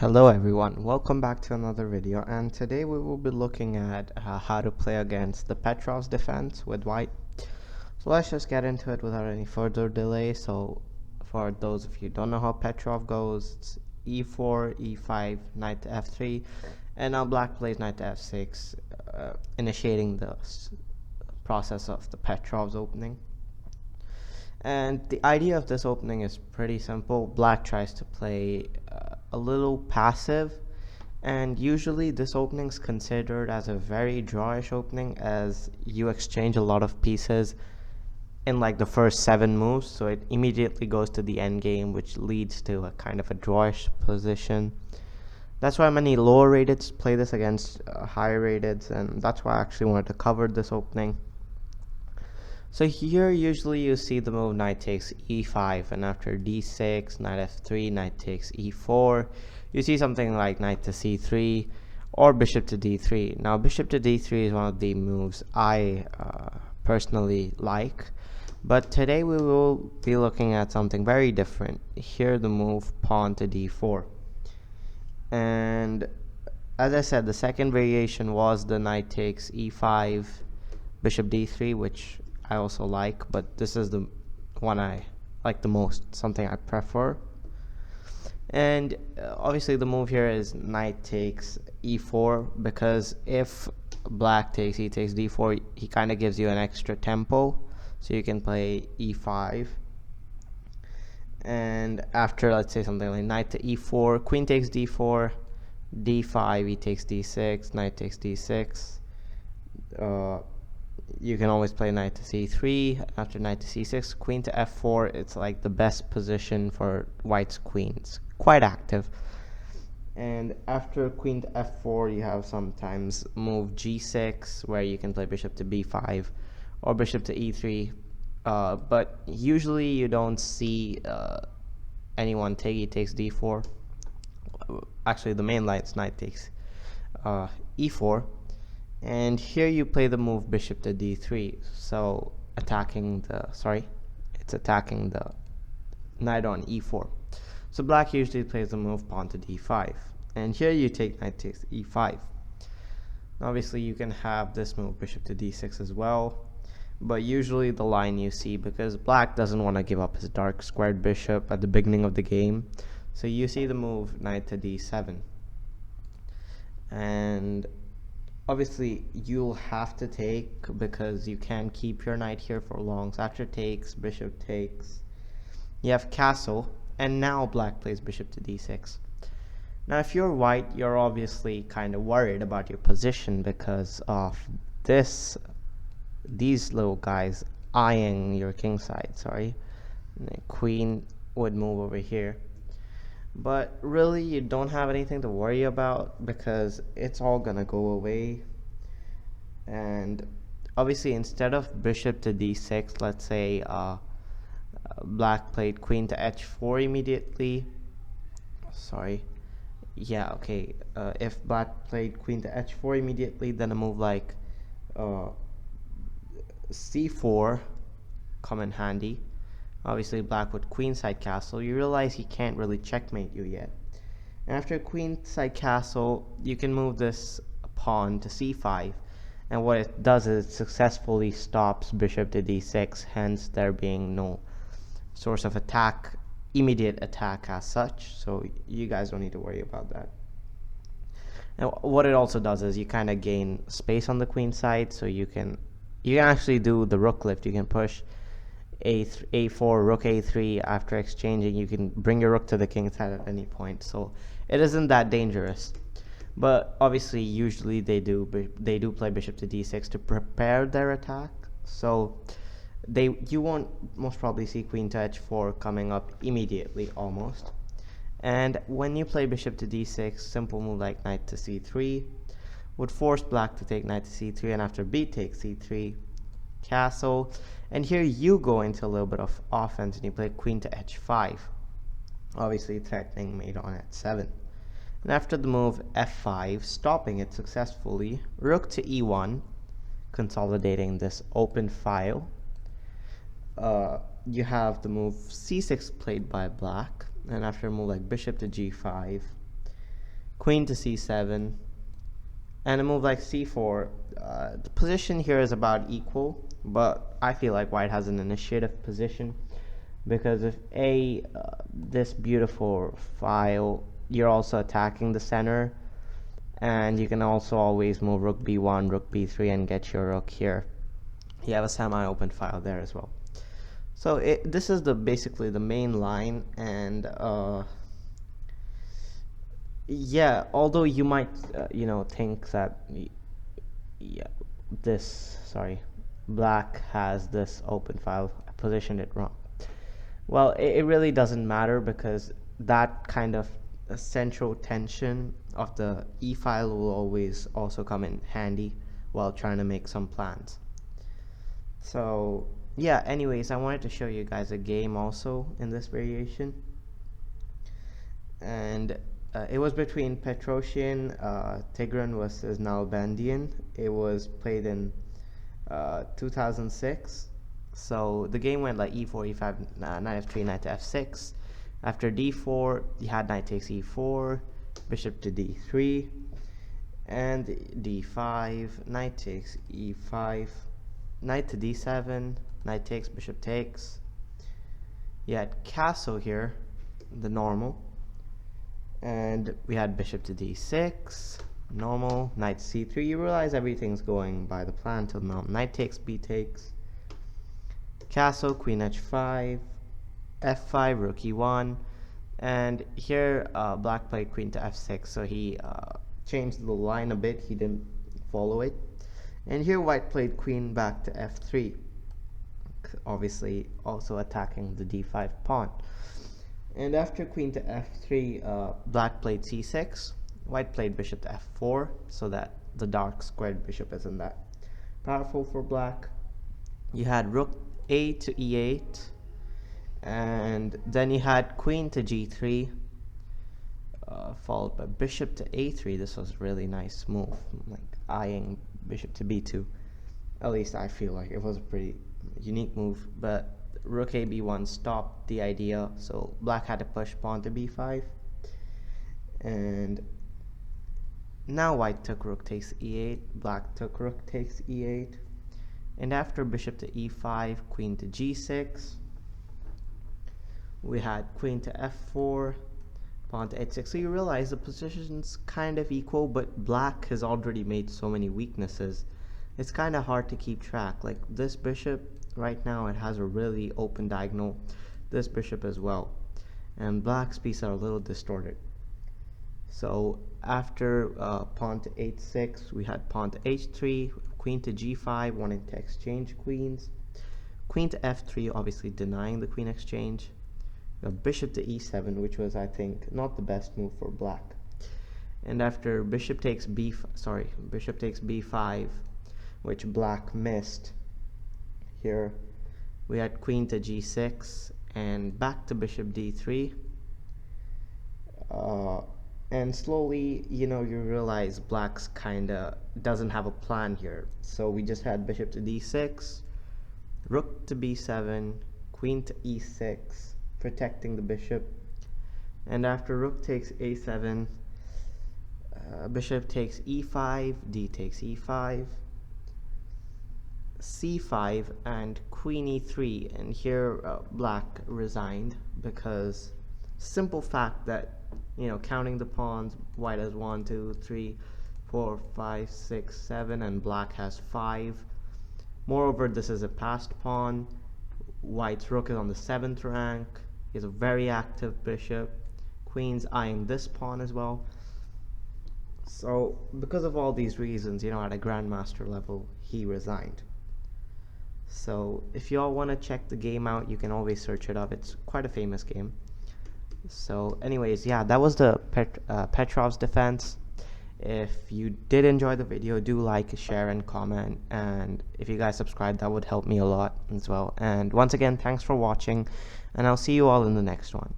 Hello everyone, welcome back to another video, and today we will be looking at how to play against the Petrov's defense with white. So let's just get into it without any further delay. So for those of you who don't know how Petrov goes, it's e4, e5, knight to f3, and now black plays knight to f6, initiating the process of the Petrov's opening. And the idea of this opening is pretty simple. Black tries to play a little passive, and usually this opening is considered as a very drawish opening, as you exchange a lot of pieces in like the first 7 moves, so it immediately goes to the end game, which leads to a kind of a drawish position. That's why many lower rateds play this against higher rateds, and that's why I actually wanted to cover this opening. So here usually you see the move knight takes e5, and after d6, knight f3, knight takes e4, you see something like knight to c3 or bishop to d3. Now bishop to d3 is one of the moves I personally like, but today we will be looking at something very different. Here the move pawn to d4. And as I said, the second variation was the knight takes e5, bishop d3, which I also like, but this is the one I like the most, something I prefer. And obviously the move here is knight takes e4, because if black takes e takes d4, he kind of gives you an extra tempo, so you can play e5. And after, let's say something like knight to e4, queen takes d4, d5, he takes d6, knight takes d6, you can always play knight to c3. After knight to c6, queen to f4. It's like the best position for white's queen. It's quite active. And after queen to f4, you have sometimes move g6, where you can play bishop to b5 or bishop to e3. But usually you don't see anyone take e takes d4. Actually, the main line is knight takes e4. And here you play the move bishop to d3, so it's attacking the knight on e4. So black usually plays the move pawn to d5, and here you take knight takes e5. Obviously you can have this move bishop to d6 as well, but usually the line you see, because black doesn't want to give up his dark squared bishop at the beginning of the game, so you see the move knight to d7. And obviously you'll have to take, because you can't keep your knight here for long. So after takes, bishop takes, you have castle, and now black plays bishop to d6. Now if you're white, you're obviously kind of worried about your position because of these little guys eyeing your king side. The queen would move over here, but really you don't have anything to worry about, because it's all gonna go away. And obviously instead of bishop to d6, let's say black played queen to h4 immediately. If black played queen to h4 immediately, then a move like c4 come in handy. Obviously black would queenside castle. You realize he can't really checkmate you yet. And after queenside castle, you can move this pawn to c5, and what it does is it successfully stops bishop to d6, hence there being no source of attack, immediate attack as such, so you guys don't need to worry about that. And what it also does is you kind of gain space on the queen side, so you can actually do the rook lift. You can push a4, rook a3. After exchanging, you can bring your rook to the king side at any point, so it isn't that dangerous. But obviously usually they do play bishop to d6 to prepare their attack, so you won't most probably see queen to h4 coming up immediately almost. And when you play bishop to d6, simple move like knight to c3 would force black to take knight to c3, and after b takes c3, castle, and here you go into a little bit of offense and you play queen to h5, obviously threatening mate on h7. And after the move f5, stopping it successfully, rook to e1, consolidating this open file. You have the move c6 played by black, and after a move like bishop to g5, queen to c7, and a move like c4. The position here is about equal, but I feel like white has an initiative position, because if this beautiful file, you're also attacking the center, and you can also always move rook b1, rook b3, and get your rook here. You have a semi-open file there as well. So this is basically the main line, and yeah, although you might think that black has this open file, I positioned it wrong. Well, it really doesn't matter, because that kind of central tension of the e file will always also come in handy while trying to make some plans. So yeah, anyways, I wanted to show you guys a game also in this variation, and it was between Petrosian Tigran versus Nalbandian. It was played in 2006. So the game went like e4, e5, knight f3, knight to f6. After d4, you had knight takes e4, bishop to d3, and d5, knight takes e5, knight to d7, knight takes, bishop takes. You had castle here, the normal, and we had bishop to d6, normal, knight c3. You realize everything's going by the plan till now. Knight takes, b takes, castle, queen h5, f5, rook e1, and here black played queen to f6, so he changed the line a bit, he didn't follow it. And here white played queen back to f3, obviously also attacking the d5 pawn. And after queen to f3, black played c6, white played bishop to f4, so that the dark squared bishop isn't that powerful for black. You had rook a to e8, and then you had queen to g3, followed by bishop to a3. This was a really nice move, like eyeing bishop to b2. At least I feel like it was a pretty unique move, but rook a b1 stopped the idea, so black had to push pawn to b5. And now white took rook takes e8, black took rook takes e8, and after bishop to e5, queen to g6, we had queen to f4, pawn to h6. So you realize the position's kind of equal, but black has already made so many weaknesses, it's kind of hard to keep track. Like this bishop right now, it has a really open diagonal, this bishop as well, and black's pieces are a little distorted. So after pawn to h6, we had pawn to h3, queen to g5, wanting to exchange queens, queen to f3, obviously denying the queen exchange, bishop to e7, which was, I think, not the best move for black. And after bishop takes b5, which black missed, here we had queen to g6 and back to bishop d3, and slowly, you realize black's kinda doesn't have a plan here. So we just had bishop to d6, rook to b7, queen to e6, protecting the bishop, and after rook takes a7, bishop takes e5, d takes e5, c5, and queen e3. And here black resigned, because simple fact that counting the pawns, white has 1, 2, 3, 4, 5, 6, 7, and black has 5. Moreover, this is a passed pawn. White's rook is on the 7th rank. He has a very active bishop. Queen's eyeing this pawn as well. So because of all these reasons, at a grandmaster level, he resigned. So if you all want to check the game out, you can always search it up. It's quite a famous game. So anyways, yeah, that was the Petrov's defense. If you did enjoy the video, do like, share, and comment, and if you guys subscribe, that would help me a lot as well. And once again, thanks for watching, and I'll see you all in the next one.